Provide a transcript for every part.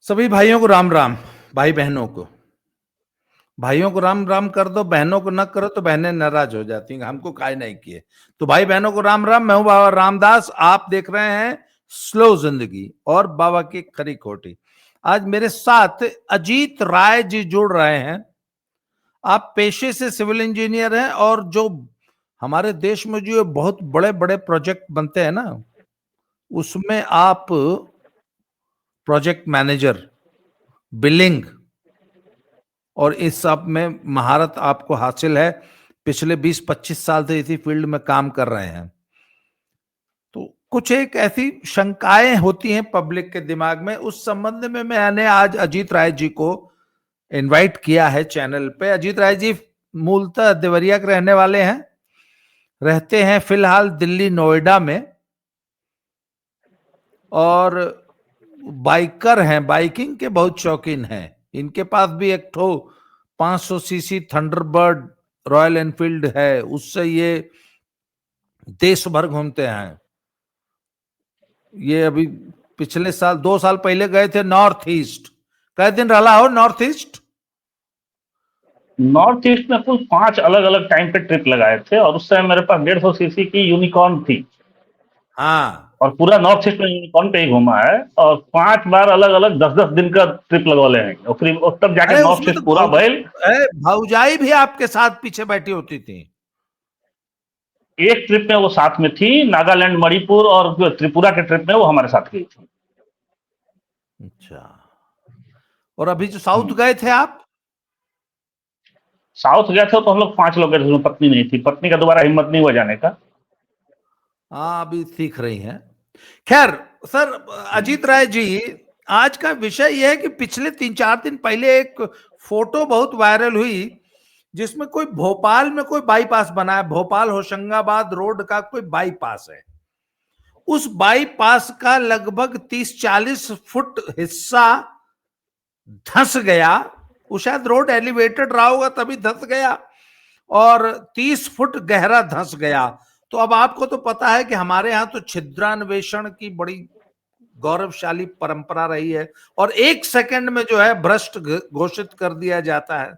सभी भाइयों को राम राम। भाइयों को राम राम कर दो, बहनों को न करो तो बहनें नाराज हो जाती हैं, हमको काय नहीं किए। तो भाई बहनों को राम राम। मैं हूं बाबा रामदास, आप देख रहे हैं स्लो जिंदगी और बाबा की खरी खोटी। आज मेरे साथ अजीत राय जी जुड़ रहे हैं। आप पेशे से सिविल इंजीनियर हैं और जो हमारे देश में जो बहुत बड़े बड़े प्रोजेक्ट बनते हैं ना, उसमें आप प्रोजेक्ट मैनेजर, बिलिंग और इस सब में महारत आपको हासिल है। पिछले 20-25 साल से इसी फील्ड में काम कर रहे हैं। तो कुछ एक ऐसी शंकाएं होती हैं पब्लिक के दिमाग में, उस संबंध में मैंने आज अजीत राय जी को इनवाइट किया है चैनल पे। अजीत राय जी मूलतः देवरिया के रहने वाले हैं, रहते हैं फिलहाल दिल्ली नोएडा में, और बाइकर हैं, बाइकिंग के बहुत शौकीन हैं। इनके पास भी एक ठो 500 सीसी थंडरबर्ड रॉयल एनफील्ड है, उससे ये देश भर घूमते हैं। ये अभी पिछले साल 2 साल पहले गए थे नॉर्थ ईस्ट। कै दिन रहा हो नॉर्थ ईस्ट? नॉर्थ ईस्ट में कुल 5 अलग अलग टाइम पे ट्रिप लगाए थे और उस समय मेरे पास 150 सीसी की यूनिकॉर्न थी। हाँ, और पूरा नॉर्थ ईस्ट में यूनिकॉर्न पे ही घूमा है और 5 बार अलग अलग 10-10 दिन का ट्रिप लगवा हैं और फिर तब जाके अरे नॉर्थ उसमें तो ईस्ट पूरा भइल। भौजाई भी आपके साथ पीछे बैठी होती थी। एक ट्रिप में वो साथ में थी, नागालैंड, मणिपुर और त्रिपुरा के ट्रिप में वो हमारे साथ गई थी। अच्छा, और अभी जो साउथ गए थे आप? साउथ गए थे तो हम लोग 5 लोग गए थे, उसमें पत्नी नहीं थी। पत्नी का दोबारा हिम्मत नहीं हुआ जाने का। हाँ, अभी सीख रही हैं। खैर सर, अजीत राय जी, आज का विषय यह है कि पिछले 3-4 दिन पहले एक फोटो बहुत वायरल हुई जिसमें कोई भोपाल में कोई बाईपास बना है, भोपाल होशंगाबाद रोड का कोई बाईपास है। उस बाईपास का लगभग 30-40 फुट हिस्सा धंस गया। वो शायद रोड एलिवेटेड रहा होगा तभी धंस गया, और 30 फुट गहरा धंस गया। तो अब आपको तो पता है कि हमारे यहाँ तो छिद्रान्वेषण की बड़ी गौरवशाली परंपरा रही है, और 1 सेकंड में जो है भ्रष्ट घोषित कर दिया जाता है।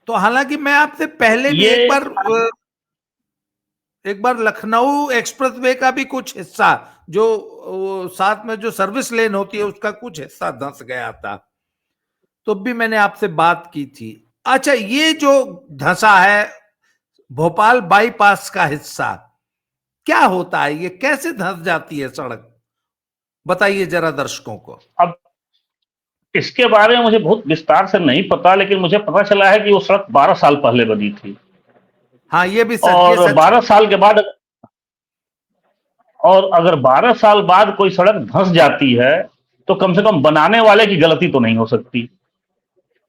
तो हालांकि मैं आपसे पहले भी ये एक बार लखनऊ एक्सप्रेसवे का भी कुछ हिस्सा, जो साथ में जो सर्विस लेन होती है उसका कुछ हिस्सा धंस गया था, तो भी मैंने आपसे बात की थी। अच्छा, ये जो धंसा है भोपाल बाईपास का हिस्सा, क्या होता है? ये कैसे धंस जाती है सड़क? बताइए जरा दर्शकों को। अब इसके बारे में मुझे बहुत विस्तार से नहीं पता, लेकिन मुझे पता चला है कि वो सड़क 12 साल पहले बनी थी। हाँ, ये भी सच, ये और सच 12 है। साल के बाद, और अगर 12 साल बाद कोई सड़क धंस जाती है तो कम से कम बनाने वाले की गलती तो नहीं हो सकती।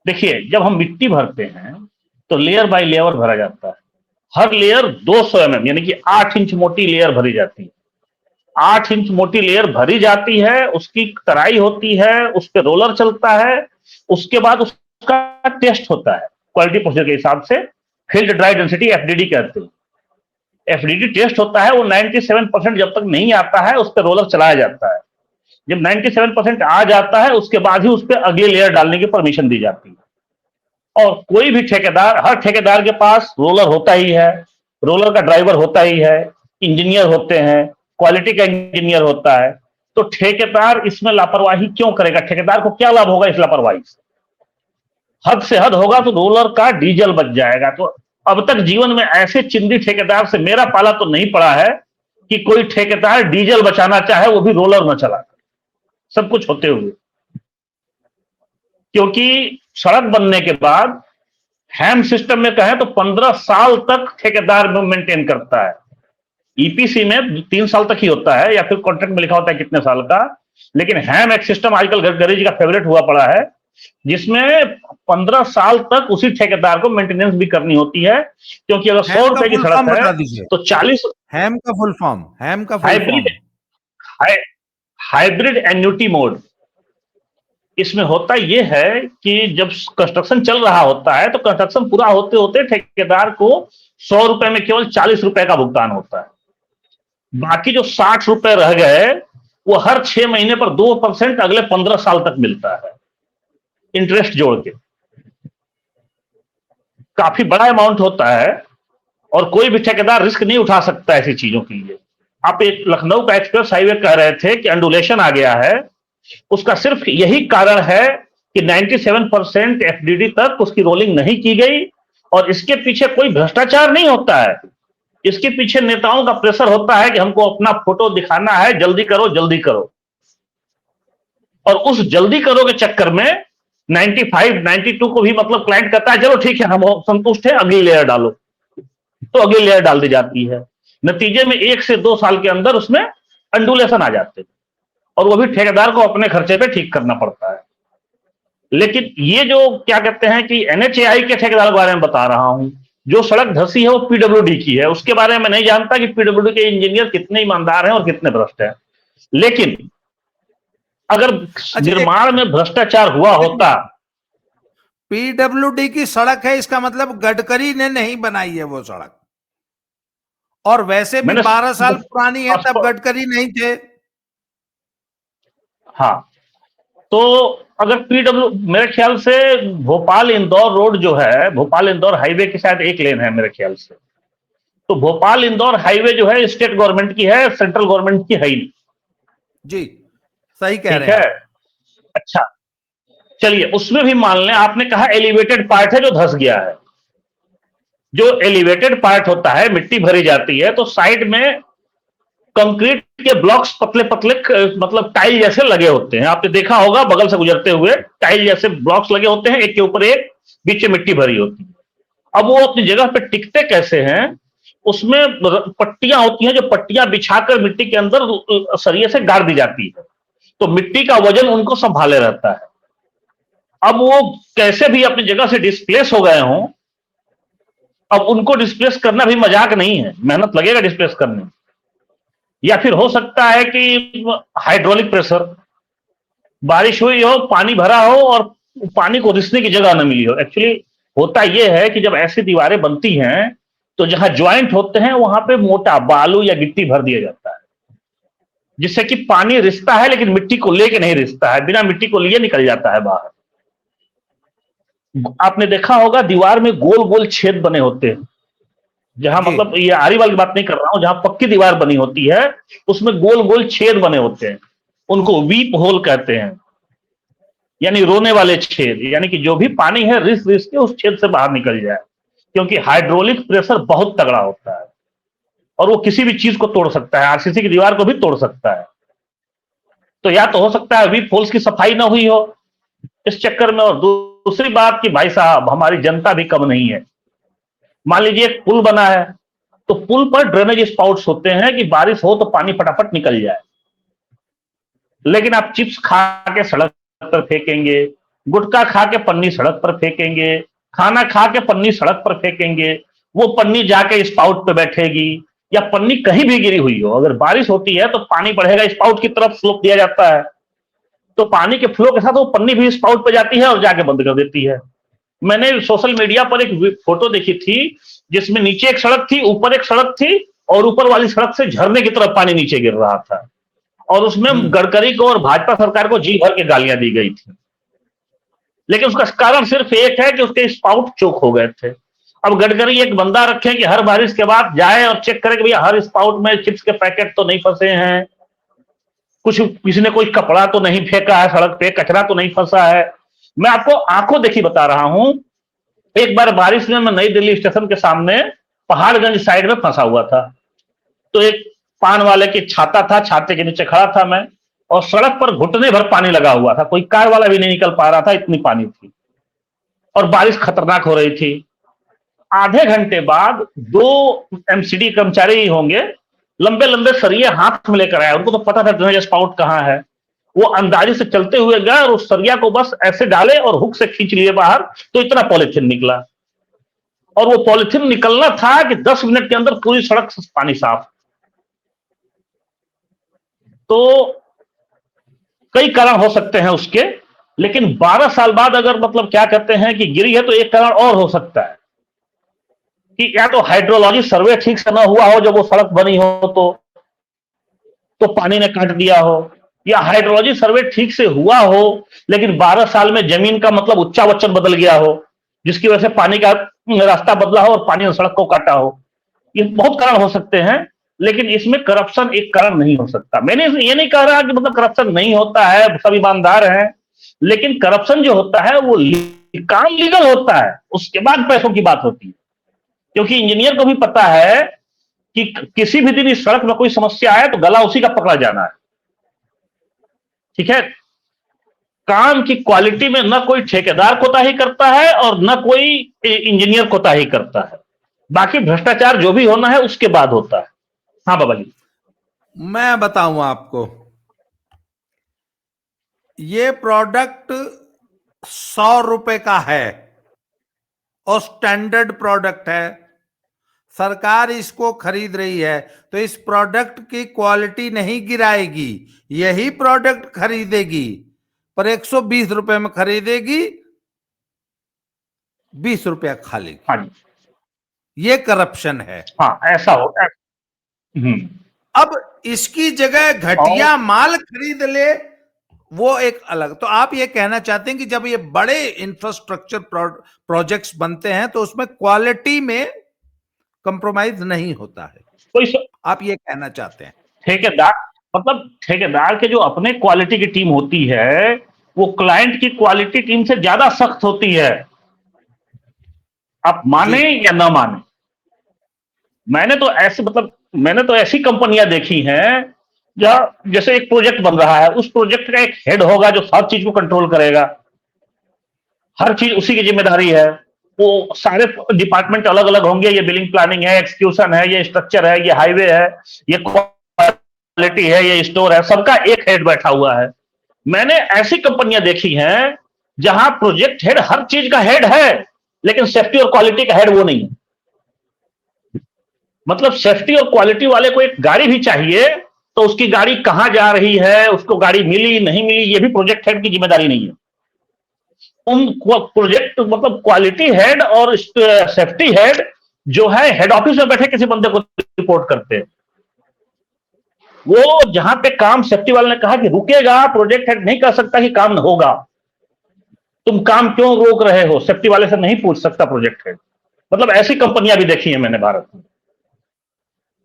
देखिए, जब हम मिट्टी भरते हैं तो लेयर बाय लेयर भरा जाता है। हर लेयर 200 mm यानी कि 8 इंच मोटी लेयर भरी जाती है। 8 इंच मोटी लेयर भरी जाती है, उसकी तराई होती है, उस पर रोलर चलता है। उसके बाद उसका टेस्ट होता है क्वालिटी प्रोसीजर के हिसाब से। फील्ड ड्राई डेंसिटी, एफडीडी कहते हैं। एफडीडी टेस्ट होता है, वो 97% जब तक नहीं आता है उस पर रोलर चलाया जाता है। जब 97% आ जाता है उसके बाद ही उस पर अगली लेयर डालने की परमिशन दी जाती है। और कोई भी ठेकेदार, हर ठेकेदार के पास रोलर होता ही है, रोलर का ड्राइवर होता ही है, इंजीनियर होते हैं, क्वालिटी का इंजीनियर होता है। तो ठेकेदार इसमें लापरवाही क्यों करेगा? ठेकेदार को क्या लाभ होगा इस लापरवाही से? हद से हद होगा तो रोलर का डीजल बच जाएगा। तो अब तक जीवन में ऐसे चिंदी ठेकेदार से मेरा पाला तो नहीं पड़ा है कि कोई ठेकेदार डीजल बचाना चाहे, वो भी रोलर न चला, सब कुछ होते हुए। क्योंकि सड़क बनने के बाद हैम सिस्टम में कहें तो 15 साल तक ठेकेदार मेंटेन करता है। ईपीसी में 3 साल तक ही होता है, या फिर कॉन्ट्रैक्ट में लिखा होता है कितने साल का। लेकिन हैम एक सिस्टम आजकल गडकरी जी का फेवरेट हुआ पड़ा है, जिसमें 15 साल तक उसी ठेकेदार को मेंटेनेंस भी करनी होती है। क्योंकि अगर 100 रुपए की सड़क है बता दीजिए तो 40 हैम का full form. Hybrid hybrid annuity mode. इसमें होता यह है कि जब कंस्ट्रक्शन चल रहा होता है तो कंस्ट्रक्शन पूरा होते होते ठेकेदार को 100 रुपए में केवल 40 रुपए का भुगतान होता है। बाकी जो 60 रुपए रह गए वो हर 6 महीने पर 2% अगले 15 साल तक मिलता है, इंटरेस्ट जोड़ के। काफी बड़ा अमाउंट होता है और कोई भी ठेकेदार रिस्क नहीं उठा सकता ऐसी चीजों के लिए। आप एक लखनऊ का एक्सप्रेस हाईवे कह रहे थे कि अंडुलेशन आ गया है, उसका सिर्फ यही कारण है कि 97% एफडीडी तक उसकी रोलिंग नहीं की गई, और इसके पीछे कोई भ्रष्टाचार नहीं होता है। इसके पीछे नेताओं का प्रेशर होता है कि हमको अपना फोटो दिखाना है, जल्दी करो जल्दी करो। और उस जल्दी करो के चक्कर में 95 92 को भी मतलब क्लाइंट कहता है चलो ठीक है हम संतुष्ट है, अगली लेयर डालो, तो अगली लेयर डाल दी जाती है। नतीजे में 1 से 2 साल के अंदर उसमें अंडुलेशन आ जाते हैं, और वो भी ठेकेदार को अपने खर्चे पे ठीक करना पड़ता है। लेकिन ये जो क्या कहते हैं कि एनएचएआई के ठेकेदार के बारे में बता रहा हूं, जो सड़क धसी है वो पीडब्ल्यूडी की है, उसके बारे में नहीं जानता कि पीडब्ल्यूडी के इंजीनियर कितने ईमानदार हैं और कितने भ्रष्ट हैं। लेकिन अगर निर्माण में भ्रष्टाचार हुआ होता। पीडब्ल्यूडी की सड़क है, इसका मतलब गडकरी ने नहीं बनाई है वो सड़क, और वैसे भी 12 साल पुरानी है, तब गडकरी नहीं थे। हाँ, तो अगर पीडब्ल्यू, मेरे ख्याल से भोपाल इंदौर रोड जो है, भोपाल इंदौर हाईवे की शायद एक लेन है मेरे ख्याल से, तो भोपाल इंदौर हाईवे जो है स्टेट गवर्नमेंट की है, सेंट्रल गवर्नमेंट की है ही नहीं। जी, सही कह रहे हैं। अच्छा, चलिए उसमें भी मान लें, आपने कहा एलिवेटेड पार्ट है जो धंस गया है। जो एलिवेटेड पार्ट होता है, मिट्टी भरी जाती है तो साइड में कंक्रीट के ब्लॉक्स पतले पतले मतलब टाइल जैसे लगे होते हैं, आपने देखा होगा बगल से गुजरते हुए, टाइल जैसे ब्लॉक्स लगे होते हैं, एक के ऊपर एक, बीच में मिट्टी भरी होती है। अब वो अपनी जगह पे टिकते कैसे हैं? उसमें पट्टियां होती हैं, जो पट्टियां बिछाकर मिट्टी के अंदर सरिये से गाड़ दी जाती है, तो मिट्टी का वजन उनको संभाले रहता है। अब वो कैसे भी अपनी जगह से डिस्प्लेस हो गए हों, अब उनको डिस्प्लेस करना भी मजाक नहीं है, मेहनत लगेगा डिस्प्लेस करने। या फिर हो सकता है कि हाइड्रोलिक प्रेशर, बारिश हुई हो, पानी भरा हो और पानी को रिसने की जगह न मिली हो। एक्चुअली होता यह है कि जब ऐसी दीवारें बनती हैं तो जहां ज्वाइंट होते हैं वहां पे मोटा बालू या गिट्टी भर दिया जाता है, जिससे कि पानी रिसता है लेकिन मिट्टी को लेके नहीं रिसता है, बिना मिट्टी को लिए निकल जाता है बाहर। आपने देखा होगा दीवार में गोल गोल छेद बने होते हैं, जहां मतलब ये आरी वाली बात नहीं कर रहा हूं, जहां पक्की दीवार बनी होती है उसमें गोल गोल छेद बने होते हैं, उनको वीप होल कहते हैं, यानी रोने वाले छेद, यानी कि जो भी पानी है रिस रिस के उस छेद से बाहर निकल जाए, क्योंकि हाइड्रोलिक प्रेशर बहुत तगड़ा होता है और वो किसी भी चीज को तोड़ सकता है, आरसीसी की दीवार को भी तोड़ सकता है। तो या तो हो सकता है वीप होल्स की सफाई ना हुई हो इस चक्कर में, और दूसरी बात कि भाई साहब हमारी जनता भी कम नहीं है। मान लीजिए एक पुल बना है, तो पुल पर ड्रेनेज स्पाउट्स होते हैं कि बारिश हो तो पानी फटाफट निकल जाए, लेकिन आप चिप्स खा के सड़क पर फेंकेंगे, गुटखा खा के पन्नी सड़क पर फेंकेंगे, खाना खा के पन्नी सड़क पर फेंकेंगे, वो पन्नी जाके स्पाउट पे बैठेगी, या पन्नी कहीं भी गिरी हुई हो, अगर बारिश होती है तो पानी बढ़ेगा, स्पाउट की तरफ स्लोप दिया जाता है, तो पानी के फ्लो के साथ वो पन्नी भी स्पाउट पे जाती है और जाके बंद कर देती है। मैंने सोशल मीडिया पर एक फोटो देखी थी जिसमें नीचे एक सड़क थी, ऊपर एक सड़क थी, और ऊपर वाली सड़क से झरने की तरफ पानी नीचे गिर रहा था, और उसमें गडकरी को और भाजपा सरकार को जी भर के गालियां दी गई थी, लेकिन उसका कारण सिर्फ एक है कि उसके स्पाउट चोक हो गए थे। अब गडकरी एक बंदा रखे कि हर बारिश के बाद जाए और चेक करे कि भैया हर स्पाउट में चिप्स के पैकेट तो नहीं फंसे हैं, कुछ किसी ने कोई कपड़ा तो नहीं फेंका है सड़क पे, कचरा तो नहीं फंसा है। मैं आपको आंखों देखी बता रहा हूं, एक बार बारिश में मैं नई दिल्ली स्टेशन के सामने पहाड़गंज साइड में फंसा हुआ था, तो एक पान वाले की छाता था, छाते के नीचे खड़ा था मैं, और सड़क पर घुटने भर पानी लगा हुआ था, कोई कार वाला भी नहीं निकल पा रहा था, इतनी पानी थी और बारिश खतरनाक हो रही थी। आधे घंटे बाद 2 एमसीडी कर्मचारी ही होंगे, लंबे लंबे सरिये हाथ में लेकर आए, उनको तो पता था ड्रेनेज स्पाउट कहां है, वो अंदाजे से चलते हुए गए और उस सरिया को बस ऐसे डाले और हुक से खींच लिए बाहर, तो इतना पॉलिथीन निकला, और वो पॉलिथीन निकलना था कि 10 मिनट के अंदर पूरी सड़क से पानी साफ। तो कई कारण हो सकते हैं उसके, लेकिन 12 साल बाद अगर मतलब क्या कहते हैं कि गिरी है, तो एक कारण और हो सकता है कि या तो हाइड्रोलॉजी सर्वे ठीक से ना हुआ हो जब वो सड़क बनी हो, तो पानी ने काट दिया हो, या हाइड्रोलॉजी सर्वे ठीक से हुआ हो लेकिन 12 साल में जमीन का मतलब उच्चा वचन बदल गया हो, जिसकी वजह से पानी का रास्ता बदला हो और पानी ने सड़क को काटा हो। ये बहुत कारण हो सकते हैं, लेकिन इसमें करप्शन एक कारण नहीं हो सकता। मैंने ये नहीं कह रहा कि मतलब करप्शन नहीं होता है, सब ईमानदार हैं, लेकिन करप्शन जो होता है वो काम लीगल होता है, उसके बाद पैसों की बात होती है। क्योंकि इंजीनियर को भी पता है कि किसी भी दिन इस सड़क में कोई समस्या आए तो गला उसी का पकड़ा जाना है। ठीक है, काम की क्वालिटी में न कोई ठेकेदार कोताही करता है और न कोई इंजीनियर कोताही करता है। बाकी भ्रष्टाचार जो भी होना है उसके बाद होता है। हाँ बाबा जी, मैं बताऊं आपको, ये प्रोडक्ट 100 रुपए का है और स्टैंडर्ड प्रोडक्ट है, सरकार इसको खरीद रही है, तो इस प्रोडक्ट की क्वालिटी नहीं गिराएगी, यही प्रोडक्ट खरीदेगी, पर 120 रुपए में खरीदेगी, 20 रुपया खा लेगी। हाँ जी, ये करप्शन है। हाँ ऐसा होता है। अब इसकी जगह घटिया माल खरीद ले, वो एक अलग। तो आप ये कहना चाहते हैं कि जब ये बड़े इंफ्रास्ट्रक्चर प्रोजेक्ट्स बनते हैं तो उसमें क्वालिटी में कंप्रोमाइज नहीं होता है, कोई आप ये कहना चाहते हैं? ठेकेदार, मतलब ठेकेदार के जो अपने क्वालिटी की टीम होती है वो क्लाइंट की क्वालिटी टीम से ज्यादा सख्त होती है, आप माने या ना माने। मैंने तो ऐसी कंपनियां देखी हैं जहां जैसे एक प्रोजेक्ट बन रहा है, उस प्रोजेक्ट का एक हेड होगा जो सब चीज को कंट्रोल करेगा, हर चीज उसी की जिम्मेदारी है। वो सारे डिपार्टमेंट अलग अलग होंगे, ये बिलिंग प्लानिंग है, एक्सक्यूशन है, ये स्ट्रक्चर है, ये हाईवे है, ये क्वालिटी है, ये स्टोर है, सबका एक हेड बैठा हुआ है। मैंने ऐसी कंपनियां देखी हैं जहां प्रोजेक्ट हेड हर चीज का हेड है लेकिन सेफ्टी और क्वालिटी का हेड वो नहीं है। मतलब सेफ्टी और क्वालिटी वाले को एक गाड़ी भी चाहिए तो उसकी गाड़ी कहां जा रही है, उसको गाड़ी मिली नहीं मिली, ये भी प्रोजेक्ट हेड की जिम्मेदारी नहीं है। उन प्रोजेक्ट मतलब क्वालिटी हेड और सेफ्टी हेड जो है हेड ऑफिस में बैठे किसी बंदे को रिपोर्ट करते हैं। वो जहां पे काम सेफ्टी वाले ने कहा कि रुकेगा, प्रोजेक्ट हेड नहीं कह सकता कि काम होगा, तुम काम क्यों रोक रहे हो, सेफ्टी वाले से नहीं पूछ सकता प्रोजेक्ट हेड। मतलब ऐसी कंपनियां भी देखी है मैंने भारत में।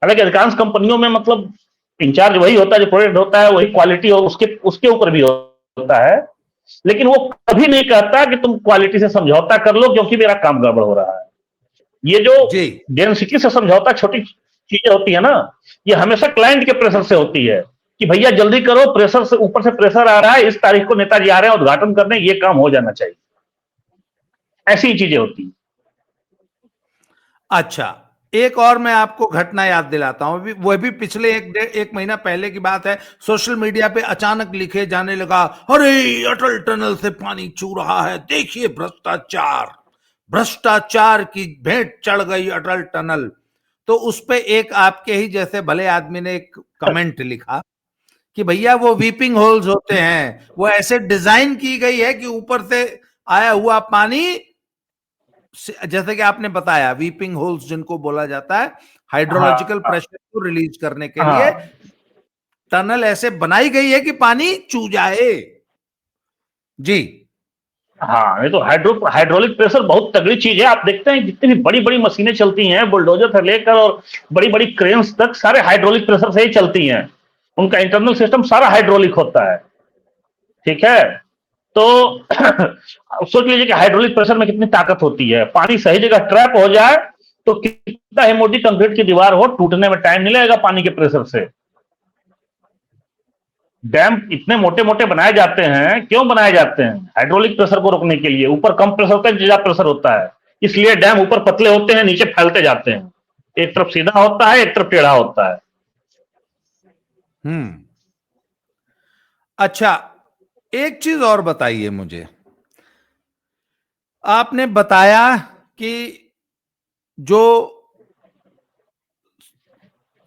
हालांकि अधिकांश कंपनियों में मतलब इंचार्ज वही होता है, जो प्रोजेक्ट होता है वही क्वालिटी और उसके ऊपर भी होता है, लेकिन वो कभी नहीं कहता कि तुम क्वालिटी से समझौता कर लो क्योंकि मेरा काम गड़बड़ हो रहा है। ये जो डेंसिटी से समझौता छोटी चीजें होती है ना, ये हमेशा क्लाइंट के प्रेशर से होती है कि भैया जल्दी करो, प्रेशर से ऊपर से प्रेशर आ रहा है, इस तारीख को नेताजी आ रहे हैं उद्घाटन करने, ये काम हो जाना चाहिए। ऐसी चीजें होती है। अच्छा, एक और मैं आपको घटना याद दिलाता हूं, वो भी पिछले एक महीना पहले की बात है। सोशल मीडिया पे अचानक लिखे जाने लगा, अरे अटल टनल से पानी चू रहा है, देखिए भ्रष्टाचार, भ्रष्टाचार की भेंट चढ़ गई अटल टनल। तो उस पे एक आपके ही जैसे भले आदमी ने एक कमेंट लिखा कि भैया वो वीपिंग होल्स होते हैं, वो ऐसे डिजाइन की गई है कि ऊपर से आया हुआ पानी, जैसे कि आपने बताया वीपिंग होल्स जिनको बोला जाता है, हाइड्रोलॉजिकल प्रेशर को रिलीज करने के लिए टनल ऐसे बनाई गई है कि पानी चू जाए। जी हाँ, ये तो हाइड्रोलिक प्रेशर बहुत तगड़ी चीज है। आप देखते हैं जितनी भी बड़ी बड़ी मशीनें चलती हैं, बुलडोजर से लेकर और बड़ी बड़ी क्रेन्स तक, सारे हाइड्रोलिक प्रेशर से ही चलती हैं। उनका इंटरनल सिस्टम सारा हाइड्रोलिक होता है। ठीक है, तो सोच लीजिए कि हाइड्रोलिक प्रेशर में कितनी ताकत होती है। पानी सही जगह ट्रैप हो जाए तो कितना ही मोटी कंक्रीट की दीवार हो, टूटने में टाइम नहीं लगेगा पानी के प्रेशर से। डैम इतने मोटे मोटे बनाए जाते हैं, क्यों बनाए जाते हैं? हाइड्रोलिक प्रेशर को रोकने के लिए। ऊपर कम प्रेशर होता है, ज्यादा प्रेशर होता है, इसलिए डैम ऊपर पतले होते हैं, नीचे फैलते जाते हैं। एक तरफ सीधा होता है, एक तरफ टेढ़ा होता है। अच्छा, एक चीज और बताइए मुझे, आपने बताया कि जो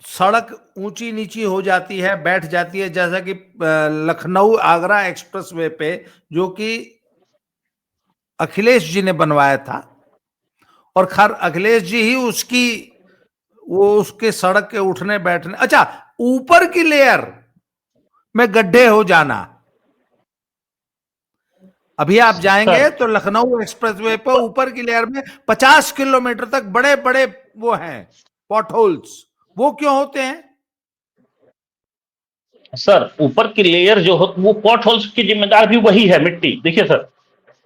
सड़क ऊंची नीची हो जाती है, बैठ जाती है, जैसा कि लखनऊ आगरा एक्सप्रेसवे पे, जो कि अखिलेश जी ने बनवाया था, और खैर अखिलेश जी ही उसकी वो उसके सड़क के उठने बैठने, अच्छा ऊपर की लेयर में गड्ढे हो जाना। अभी आप जाएंगे सर तो लखनऊ एक्सप्रेसवे पर ऊपर की लेयर में 50 किलोमीटर तक बड़े बड़े वो हैं पॉट होल्स। वो क्यों होते हैं? सर ऊपर की लेयर जो हो वो पॉट होल्स की जिम्मेदार भी वही है, मिट्टी। देखिए सर,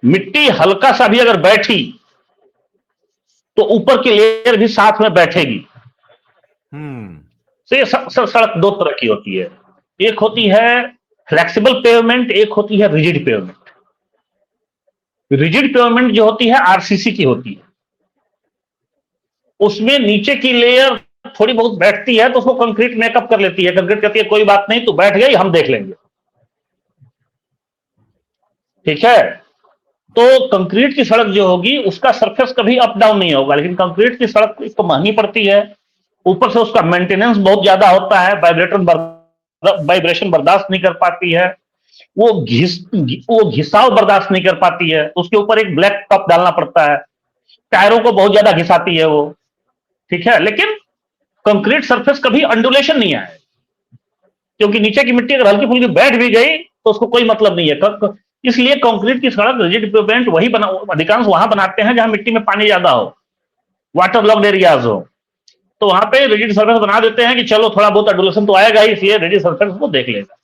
मिट्टी हल्का सा भी अगर बैठी तो ऊपर की लेयर भी साथ में बैठेगी। तो ये सड़क दो तरह की होती है, एक होती है फ्लेक्सिबल पेवमेंट, एक होती है रिजिड पेवमेंट। रिजिड पेवमेंट जो होती है आरसीसी की होती है, उसमें नीचे की लेयर थोड़ी बहुत बैठती है तो उसको कंक्रीट मेकअप कर लेती है। कंक्रीट कहती है कोई बात नहीं, तू बैठ गई, हम देख लेंगे, ठीक है। तो कंक्रीट की सड़क जो होगी उसका सरफेस कभी अप डाउन नहीं होगा, लेकिन कंक्रीट की सड़क एक तो महंगी पड़ती है, ऊपर से उसका मेंटेनेंस बहुत ज्यादा होता है, वाइब्रेशन बर्दाश्त नहीं कर पाती है, वो घिसाव बर्दाश्त नहीं कर पाती है, उसके ऊपर एक ब्लैक टॉप डालना पड़ता है, टायरों को बहुत ज्यादा घिसाती है वो, ठीक है। लेकिन कंक्रीट सरफेस कभी अंडुलेशन नहीं आए, क्योंकि नीचे की मिट्टी अगर हल्की फुल्की बैठ भी गई तो उसको कोई मतलब नहीं है। इसलिए कंक्रीट की सड़क रिजिड पेवमेंट वही अधिकांश वहां बनाते हैं जहां मिट्टी में पानी ज्यादा हो, वाटर लॉक्ड एरियाज हो, तो वहां पे रिजिड सरफेस बना देते हैं कि चलो थोड़ा बहुत अंडुलेशन तो आएगा ही, इसलिए रिजिड सरफेस को देख लेगा।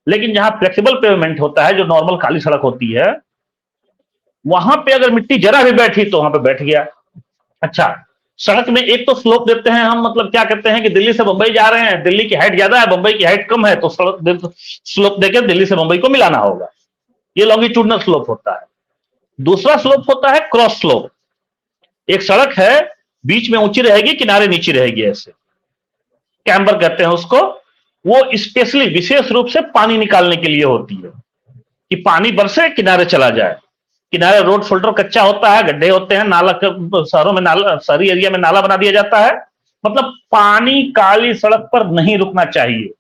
लेकिन जहां फ्लेक्सिबल पेवमेंट होता है, जो नॉर्मल काली सड़क होती है, वहां पे अगर मिट्टी जरा भी बैठी तो वहां पे बैठ गया। अच्छा, सड़क में एक तो स्लोप देते हैं हम, मतलब क्या कहते हैं कि दिल्ली से बंबई जा रहे हैं, दिल्ली की हाइट ज्यादा है, बंबई की हाइट कम है, तो सड़क स्लोप देकर दिल्ली से बंबई को मिलाना होगा, ये लॉन्गिट्यूडनल स्लोप होता है। दूसरा स्लोप होता है क्रॉस स्लोप। एक सड़क है, बीच में ऊंची रहेगी, किनारे नीची रहेगी, ऐसे कैम्बर कहते हैं उसको। वो स्पेशली विशेष रूप से पानी निकालने के लिए होती है, कि पानी बरसे किनारे चला जाए। किनारे रोड शोल्डर कच्चा होता है, गड्ढे होते हैं, नाला, शहरों में नाला, शहरी एरिया में नाला बना दिया जाता है, मतलब पानी काली सड़क पर नहीं रुकना चाहिए।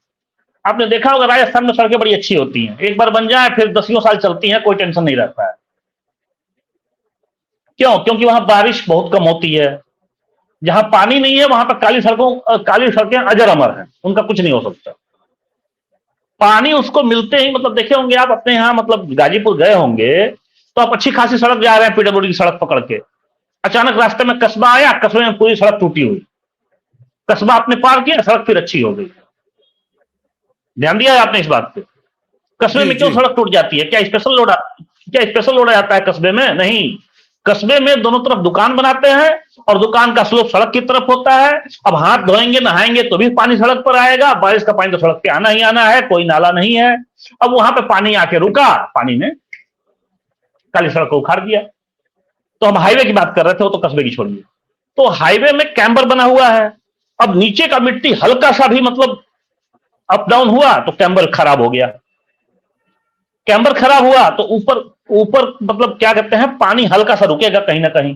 आपने देखा होगा राजस्थान में सड़कें बड़ी अच्छी होती हैं, एक बार बन जाए फिर दसियों साल चलती हैं, कोई टेंशन नहीं रहता है। क्यों? क्योंकि वहां बारिश बहुत कम होती है। जहां पानी नहीं है वहां पर काली सड़कें अजर अमर हैं, उनका कुछ नहीं हो सकता। पानी उसको मिलते ही, मतलब देखे होंगे आप अपने यहाँ, मतलब गाजीपुर गए होंगे तो आप अच्छी खासी सड़क जा रहे हैं, पीडब्ल्यूडी की सड़क पकड़ के, अचानक रास्ते में कस्बा आया, कस्बे में पूरी सड़क टूटी हुई, कस्बा आपने पार किया, सड़क फिर अच्छी हो गई। ध्यान दिया है आपने इस बात पे? कस्बे जी में क्यों जी। सड़क टूट जाती है? क्या स्पेशल लोड आ जाता है कस्बे में? नहीं, कस्बे में दोनों तरफ दुकान बनाते हैं और दुकान का स्लोप सड़क की तरफ होता है। अब हाथ धोएंगे नहाएंगे तो भी पानी सड़क पर आएगा, बारिश का पानी तो सड़क पे आना ही आना है, कोई नाला नहीं है। अब वहां पे पानी आके रुका, पानी ने काली सड़क को उखाड़ दिया। तो हम हाईवे की बात कर रहे थे, वो तो कस्बे की छोड़िए। तो हाईवे में कैम्बर बना हुआ है, अब नीचे का मिट्टी हल्का सा भी मतलब अप डाउन हुआ तो कैम्बर खराब हो गया। कैम्बर खराब हुआ तो ऊपर ऊपर मतलब क्या कहते हैं, पानी हल्का सा रुकेगा कहीं ना कहीं।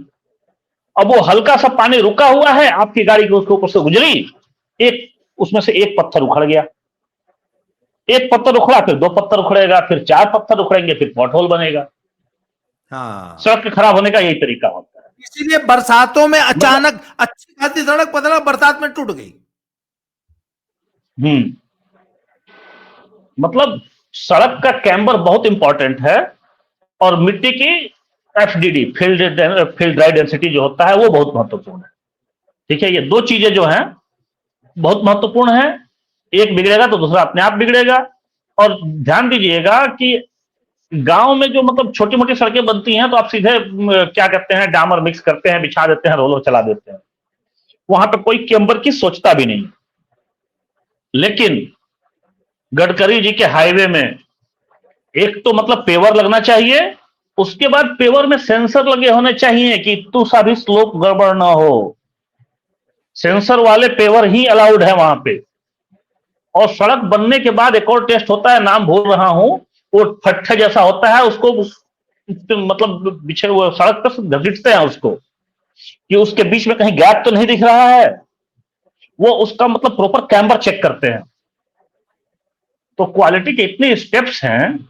अब वो हल्का सा पानी रुका हुआ है, आपकी गाड़ी के उसके ऊपर से गुजरी, एक उसमें से एक पत्थर उखड़ गया, एक पत्थर उखड़ा, फिर दो पत्थर उखड़ेगा, फिर चार पत्थर उखड़ेंगे, फिर पॉट होल बनेगा। हाँ, सड़क के खराब होने का यही तरीका होता है। इसीलिए बरसातों में मतलब अचानक अच्छी खासी सड़क पता लगा बरसात में टूट गई। हम्म मतलब सड़क का कैम्बर बहुत इंपॉर्टेंट है, और मिट्टी की एफडीडी, फील्ड ड्राई डेंसिटी जो होता है, वो बहुत महत्वपूर्ण है। ठीक है, ये दो चीजें जो हैं बहुत महत्वपूर्ण है, एक बिगड़ेगा तो दूसरा अपने आप बिगड़ेगा। और ध्यान दीजिएगा कि गांव में जो मतलब छोटी मोटी सड़कें बनती हैं तो आप सीधे क्या कहते हैं, डामर मिक्स करते हैं, बिछा देते हैं, रोलर चला देते हैं, वहां पे कोई कैम्बर की सोचता भी नहीं। लेकिन गडकरी जी के हाईवे में एक तो मतलब पेवर लगना चाहिए, उसके बाद पेवर में सेंसर लगे होने चाहिए कि तू सा भी स्लोप गड़बड़ ना हो। सेंसर वाले पेवर ही अलाउड है वहां पे। और सड़क बनने के बाद एक और टेस्ट होता है, नाम भूल रहा हूं, वो फट्टे जैसा होता है, उसको मतलब बिछे हुए सड़क पर घसीटते हैं उसको, कि उसके बीच में कहीं गैप तो नहीं दिख रहा है, वो उसका मतलब प्रॉपर कैम्बर चेक करते हैं। तो क्वालिटी के इतने स्टेप्स हैं,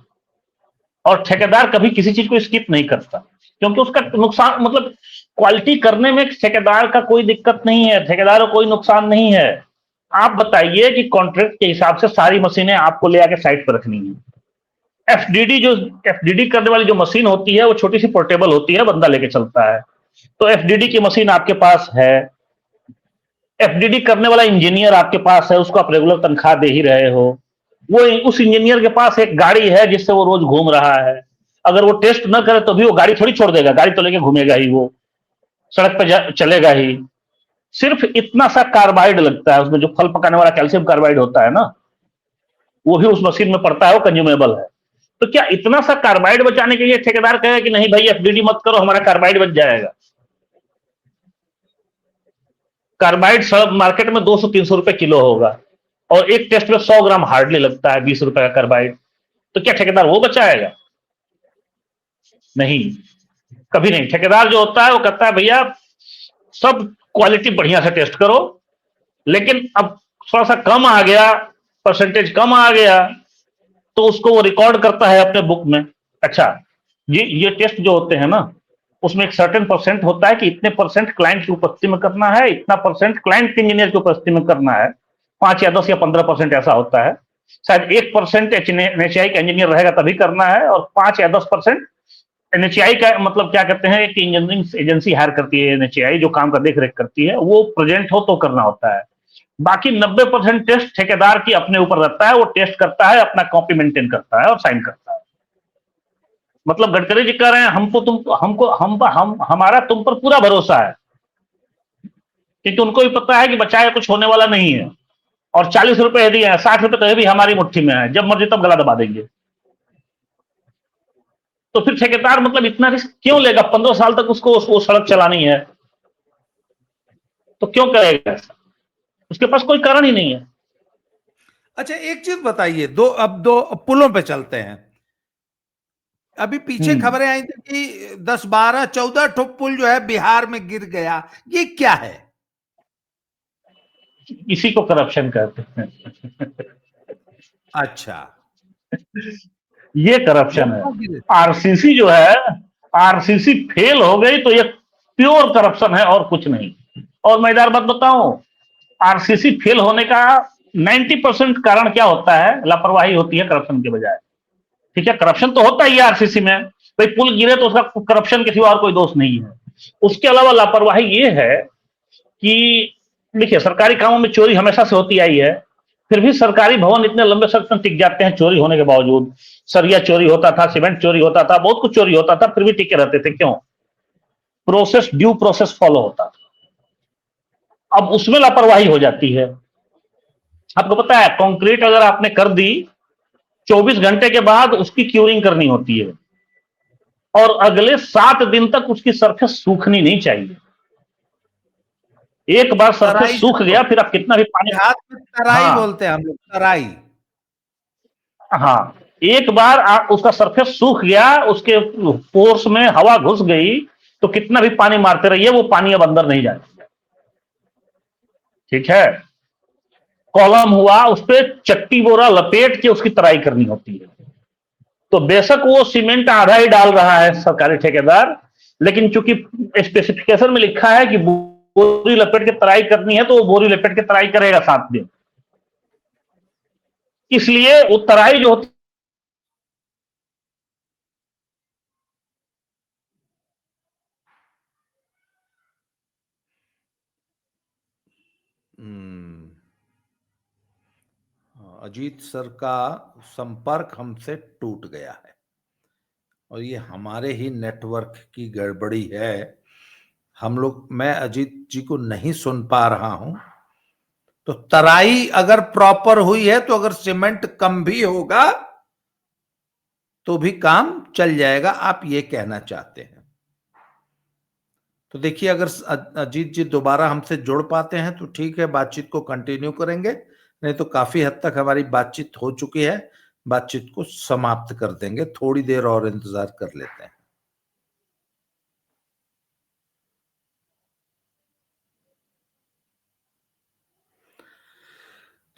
और ठेकेदार कभी किसी चीज को स्किप नहीं करता, क्योंकि उसका नुकसान, मतलब क्वालिटी करने में ठेकेदार का कोई दिक्कत नहीं है, ठेकेदार को कोई नुकसान नहीं है। आप बताइए कि कॉन्ट्रैक्ट के हिसाब से सारी मशीनें आपको ले आके साइट पर रखनी है। एफडीडी करने वाली जो मशीन होती है वो छोटी सी पोर्टेबल होती है, बंदा लेके चलता है। तो एफडीडी की मशीन आपके पास है, एफडीडी करने वाला इंजीनियर आपके पास है, उसको आप रेगुलर तनख्वाह दे ही रहे हो। वो उस इंजीनियर के पास एक गाड़ी है जिससे वो रोज घूम रहा है। अगर वो टेस्ट न करे तो भी वो गाड़ी थोड़ी छोड़ देगा, गाड़ी तो लेके घूमेगा ही, वो सड़क पर चलेगा ही। सिर्फ इतना सा कार्बाइड लगता है उसमें, जो फल पकाने वाला कैल्शियम कार्बाइड होता है ना, वो भी उस मशीन में पड़ता है, वो कंज्यूमेबल है। तो क्या इतना सा कार्बाइड बचाने के लिए ठेकेदार कहेगा कि नहीं भाई एफडीडी मत करो, हमारा कार्बाइड बच जाएगा? कार्बाइड मार्केट में 200-300 रुपए किलो होगा, और एक टेस्ट में 100 ग्राम हार्डली लगता है, 20 रुपए का कार्बाइड। तो क्या ठेकेदार वो बचाएगा? नहीं, कभी नहीं। ठेकेदार जो होता है वो कहता है भैया सब क्वालिटी बढ़िया से टेस्ट करो, लेकिन अब थोड़ा सा कम आ गया, परसेंटेज कम आ गया, तो उसको वो रिकॉर्ड करता है अपने बुक में। अच्छा, ये टेस्ट जो होते हैं ना, उसमें एक सर्टेन परसेंट होता है कि इतने परसेंट क्लाइंट की उपस्थिति में करना है, इतना परसेंट क्लाइंट के इंजीनियर की उपस्थिति में करना है। 5 या 10 या 15% ऐसा होता है। शायद 1% एनएचआई का इंजीनियर रहेगा तभी करना है, और 5 या 10% एनएचआई का मतलब क्या कहते हैं, एक इंजीनियरिंग एजेंसी हायर करती है एनएचआई, जो काम का देख रेख करती है, वो प्रेजेंट हो तो करना होता है। बाकी 90% टेस्ट ठेकेदार की अपने ऊपर रहता है, वो टेस्ट करता है, अपना कॉपी मेंटेन करता है और साइन करता है। मतलब गडकरी जी कह रहे हैं हमको हमारा तुम पर पूरा भरोसा है, क्योंकि उनको भी पता है कि बचाया कुछ होने वाला नहीं है, और 40 रुपए दिए हैं, 60 रुपए तो ये भी हमारी मुट्ठी में है, जब मर्जी तब गला दबा देंगे। तो फिर ठेकेदार मतलब इतना रिस्क क्यों लेगा? 15 साल तक उसको वो सड़क चलानी है, तो क्यों करेगा? उसके पास कोई कारण ही नहीं है। अच्छा एक चीज बताइए, अब दो पुलों पे चलते हैं। अभी पीछे खबरें आई थी कि 10, 12, 14 पुल जो है बिहार में गिर गया, ये क्या है? इसी को करप्शन कहते हैं। अच्छा, ये वो करप्शन है। क्यों गिरे? आरसीसी जो है, आरसीसी फेल हो गई तो ये प्योर करप्शन है और कुछ नहीं। और मैं इधर बात बताऊं, आरसीसी फेल होने का 90% कारण क्या होता है? लापरवाही होती है करप्शन के बजाय। ठीक है, करप्शन तो होता ही है आरसीसी में, भाई पुल गिरे तो उसका करप्शन के सिवा और कोई दोष नहीं है। उसके अलावा लापरवाही ये है कि देखिए सरकारी कामों में चोरी हमेशा से होती आई है, फिर भी सरकारी भवन इतने लंबे समय तक टिक जाते हैं चोरी होने के बावजूद। सरिया चोरी होता था, सीमेंट चोरी होता था, बहुत कुछ चोरी होता था, फिर भी टिके रहते थे। क्यों? प्रोसेस, ड्यू प्रोसेस फॉलो होता था। अब उसमें लापरवाही हो जाती है। आपको पता है कंक्रीट अगर आपने कर दी, 24 घंटे के बाद उसकी क्यूरिंग करनी होती है, और अगले 7 दिन तक उसकी सरफेस सूखनी नहीं चाहिए। एक बार सरफेस तराई सूख जिसको गया, फिर आप कितना भी पानी। देहात में तराई हाँ, बोलते हैं हम लोग, तराई। हाँ, एक बार आप उसका सरफेस सूख गया, उसके पोर्स में हवा घुस गई, तो कितना भी पानी मारते रहिए वो पानी अब अंदर नहीं जाएगा। ठीक है, कॉलम हुआ, उस पर चट्टी बोरा लपेट के उसकी तराई करनी होती है। तो बेशक वो सीमेंट आधा ही डाल रहा है सरकारी ठेकेदार, लेकिन चूंकि स्पेसिफिकेशन में लिखा है कि बोरी लपेट के तराई करनी है, तो वो बोरी लपेट के तराई करेगा 7 दिन। इसलिए वो तराई जो होती हम्म, अजीत सर का संपर्क हमसे टूट गया है, और ये हमारे ही नेटवर्क की गड़बड़ी है। हम लोग, मैं अजीत जी को नहीं सुन पा रहा हूं। तो तराई अगर प्रॉपर हुई है, तो अगर सीमेंट कम भी होगा तो भी काम चल जाएगा, आप ये कहना चाहते हैं? तो देखिए, अगर अजीत जी दोबारा हमसे जुड़ पाते हैं तो ठीक है, बातचीत को कंटिन्यू करेंगे, नहीं तो काफी हद तक हमारी बातचीत हो चुकी है, बातचीत को समाप्त कर देंगे। थोड़ी देर और इंतजार कर लेते हैं।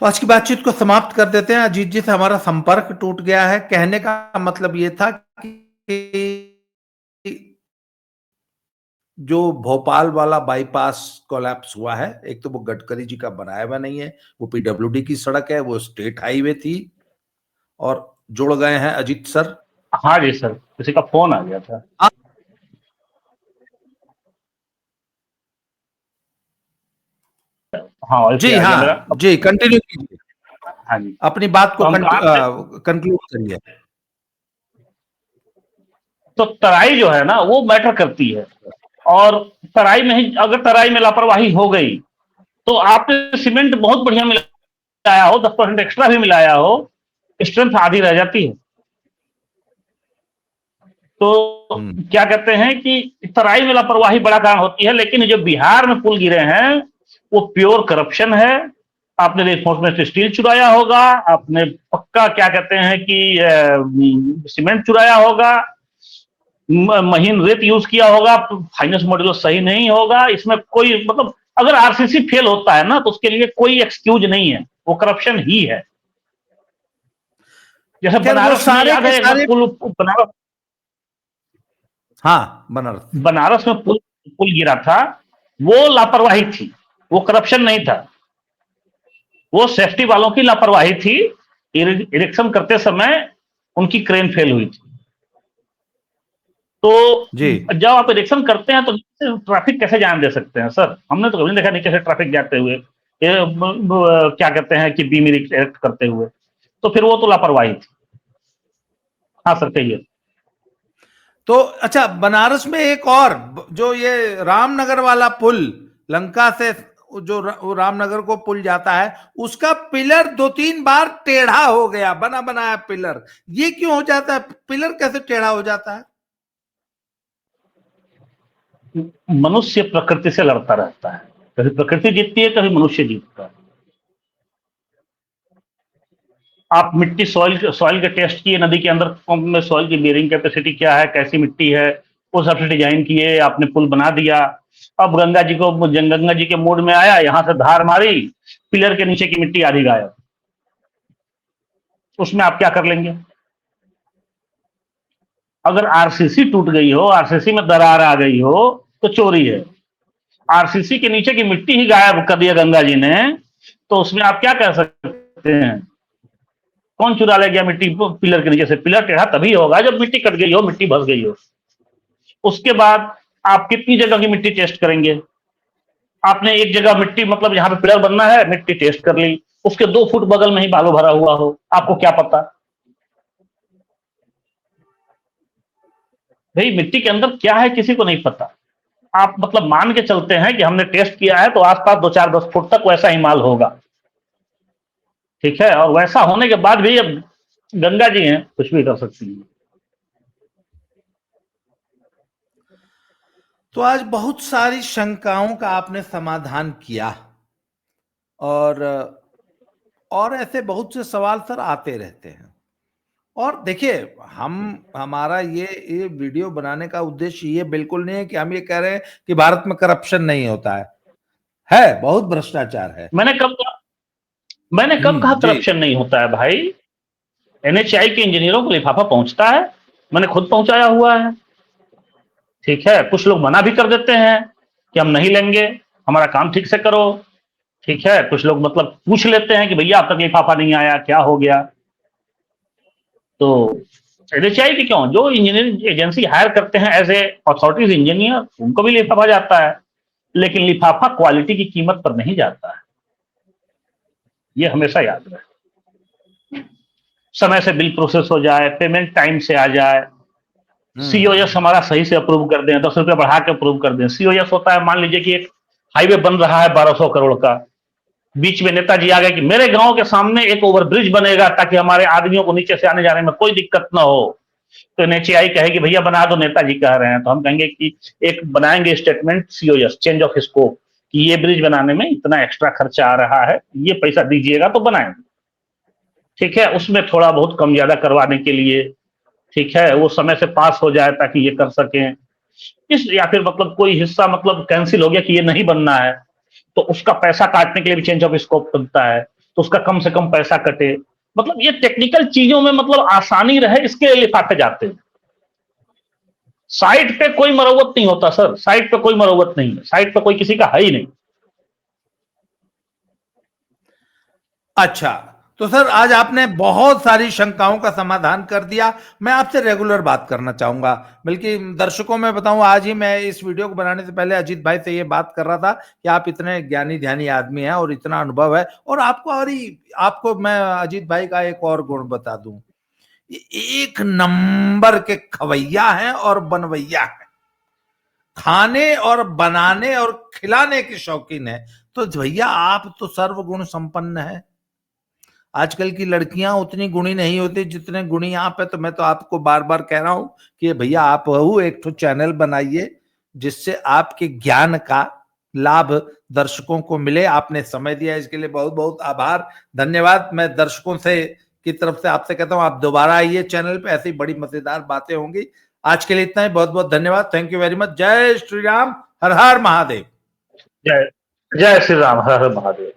तो आज की बातचीत को समाप्त कर देते हैं। अजीत जी से हमारा संपर्क टूट गया है। कहने का मतलब ये था कि जो भोपाल वाला बाईपास कोलैप्स हुआ है, एक तो वो गडकरी जी का बनाया हुआ नहीं है, वो पीडब्ल्यूडी की सड़क है, वो स्टेट हाईवे थी, और जुड़ गए हैं अजीत सर। हाँ जी सर, किसी का फोन आ गया था। हाँ, वाईफाई जी आ गया हाँ, मेरा अब। जी कंटिन्यू कीजिए, हाँ जी, अपनी बात तो को हम कहाँ थे? कंक्लूड करिए। तो तराई जो है ना वो मैटर करती है, और तराई में ही अगर तराई में लापरवाही हो गई तो आपने सीमेंट बहुत बढ़िया मिलाया हो, 10% एक्स्ट्रा भी मिलाया हो, स्ट्रेंथ आधी रह जाती है। तो हम्म। क्या कहते हैं कि तराई में लापरवाही बड़ा कारण होती है, लेकिन जो बिहार में पुल गिरे हैं वो प्योर करप्शन है। आपने रेनफोर्समेंट स्टील चुराया होगा, आपने पक्का क्या कहते हैं कि सीमेंट चुराया होगा, महीन रेत यूज किया होगा, फाइनेंस मॉड्यूल सही नहीं होगा, इसमें कोई मतलब अगर आरसीसी फेल होता है ना तो उसके लिए कोई एक्सक्यूज नहीं है, वो करप्शन ही है। जैसे खैर वो बनारस में सारे याद के है एक बार सारे, पुल, बनारस हाँ बनारस। बनारस में पुल पुल गिरा था, वो लापरवाही थी, वो करप्शन नहीं था, वो सेफ्टी वालों की लापरवाही थी। इरेक्शन करते समय उनकी क्रेन फेल हुई थी। तो जी। जब आप इरेक्शन करते हैं तो ट्रैफिक कैसे जाने दे सकते हैं सर? हमने तो कभी नहीं देखा नीचे से ट्रैफिक जाते हुए, क्या कहते हैं कि बीम इरेक्ट करते हुए, तो फिर वो तो लापरवाही थी। हाँ सर, कहिए। तो अच्छा, बनारस में एक और, जो ये रामनगर वाला पुल, लंका से वो रामनगर को पुल जाता है, उसका पिलर 2-3 बार टेढ़ा हो गया, बना बनाया पिलर। ये क्यों हो जाता है? पिलर कैसे टेढ़ा हो जाता है? मनुष्य प्रकृति से लड़ता रहता है, कभी प्रकृति जीतती है, कभी मनुष्य जीतता है। आप मिट्टी सॉइल सॉइल के टेस्ट किए, नदी के अंदर पंप में सॉइल की बेरिंग कैपेसिटी क्या है, कैसी मिट्टी है, उस हिसाब से डिजाइन किए, आपने पुल बना दिया। अब गंगा जी के मूड में आया, यहां से धार मारी, पिलर के नीचे की मिट्टी आधी गायब, उसमें आप क्या कर लेंगे? अगर आरसीसी टूट गई हो, आरसीसी में दरार आ गई हो, तो चोरी है। आरसीसी के नीचे की मिट्टी ही गायब कर दिया गंगा जी ने, तो उसमें आप क्या कह सकते हैं? कौन चुरा ले गया मिट्टी पिलर के नीचे से? पिलर टेढ़ा तभी होगा जब मिट्टी कट गई हो, मिट्टी भस गई हो। उसके बाद आप कितनी जगह की मिट्टी टेस्ट करेंगे? आपने एक जगह मिट्टी मतलब जहां पे पिलर बनना है मिट्टी टेस्ट कर ली, उसके 2 फुट बगल में ही बालू भरा हुआ हो, आपको क्या पता? भाई मिट्टी के अंदर क्या है किसी को नहीं पता। आप मतलब मान के चलते हैं कि हमने टेस्ट किया है तो आसपास 2-4-10 फुट तक वैसा ही माल होगा, ठीक है? और वैसा होने के बाद भी अब गंगा जी हैं, कुछ भी कर सकती हैं। तो आज बहुत सारी शंकाओं का आपने समाधान किया, और ऐसे बहुत से सवाल सर आते रहते हैं। और देखिए, हम हमारा ये वीडियो बनाने का उद्देश्य ये बिल्कुल नहीं है कि हम ये कह रहे हैं कि भारत में करप्शन नहीं होता है बहुत भ्रष्टाचार है। मैंने कब कहा जी। करप्शन नहीं होता है भाई? एनएचआई के इंजीनियरों को लिफाफा पहुंचता है, मैंने खुद पहुंचाया हुआ है, ठीक है? कुछ लोग मना भी कर देते हैं कि हम नहीं लेंगे, हमारा काम ठीक से करो, ठीक है? कुछ लोग मतलब पूछ लेते हैं कि भैया अब तक लिफाफा नहीं आया, क्या हो गया? तो एनएचआई भी क्यों, जो इंजीनियरिंग एजेंसी हायर करते हैं एज ए अथॉरिटीज इंजीनियर, उनको भी लिफाफा जाता है, लेकिन लिफाफा क्वालिटी की कीमत पर नहीं जाता है, ये हमेशा याद रहे। समय से बिल प्रोसेस हो जाए, पेमेंट टाइम से आ जाए, सीओएस हम्म। हमारा सही से अप्रूव कर दें, 10 रुपये बढ़ा के अप्रूव कर दें। सीओएस होता है, मान लीजिए कि एक हाईवे बन रहा है 1200 करोड़ का, बीच में नेताजी आ गए कि मेरे गांव के सामने एक ओवरब्रिज बनेगा ताकि हमारे आदमियों को नीचे से आने जाने में कोई दिक्कत ना हो। तो एनएचएआई कहेगी भैया बना दो, नेताजी कह रहे हैं, तो हम कहेंगे कि एक बनाएंगे statement, COS change of scope, कि ये ब्रिज बनाने में इतना एक्स्ट्रा खर्चा आ रहा है, ये पैसा दीजिएगा तो बनाएंगे, ठीक है? उसमें थोड़ा बहुत कम ज्यादा करवाने के लिए, ठीक है, वो समय से पास हो जाए ताकि ये कर सकें। इस या फिर मतलब कोई हिस्सा मतलब कैंसिल हो गया कि ये नहीं बनना है, तो उसका पैसा काटने के लिए भी चेंज ऑफ स्कोप बनता है, तो उसका कम से कम पैसा कटे। मतलब ये टेक्निकल चीजों में मतलब आसानी रहे, इसके लिए लिफाफे जाते हैं। साइट पे कोई मरम्मत नहीं होता सर, साइट पे कोई मरम्मत नहीं है, साइट पे कोई किसी का है ही नहीं। अच्छा, तो सर आज आपने बहुत सारी शंकाओं का समाधान कर दिया। मैं आपसे रेगुलर बात करना चाहूंगा, बल्कि दर्शकों में बताऊं, आज ही मैं इस वीडियो को बनाने से पहले अजीत भाई से ये बात कर रहा था कि आप इतने ज्ञानी ध्यानी आदमी हैं और इतना अनुभव है, और आपको मैं अजीत भाई का एक और गुण बता दूं, ये एक नंबर के खवैया हैं और बनवैया हैं, खाने और बनाने और खिलाने के शौकीन है। तो भैया आप तो सर्वगुण संपन्न है। आजकल की लड़कियां उतनी गुणी नहीं होती जितने गुणी आप है। तो मैं तो आपको बार बार कह रहा हूं कि भैया आप एक तो चैनल बनाइए जिससे आपके ज्ञान का लाभ दर्शकों को मिले। आपने समय दिया, इसके लिए बहुत बहुत आभार, धन्यवाद। मैं दर्शकों से की तरफ से आपसे कहता हूं आप दोबारा आइए चैनल पे, ऐसी बड़ी मजेदार बातें होंगी। आज के लिए इतना ही, बहुत बहुत धन्यवाद, थैंक यू वेरी मच। जय श्री राम, हर हर महादेव। जय जय श्री राम, हर हर महादेव।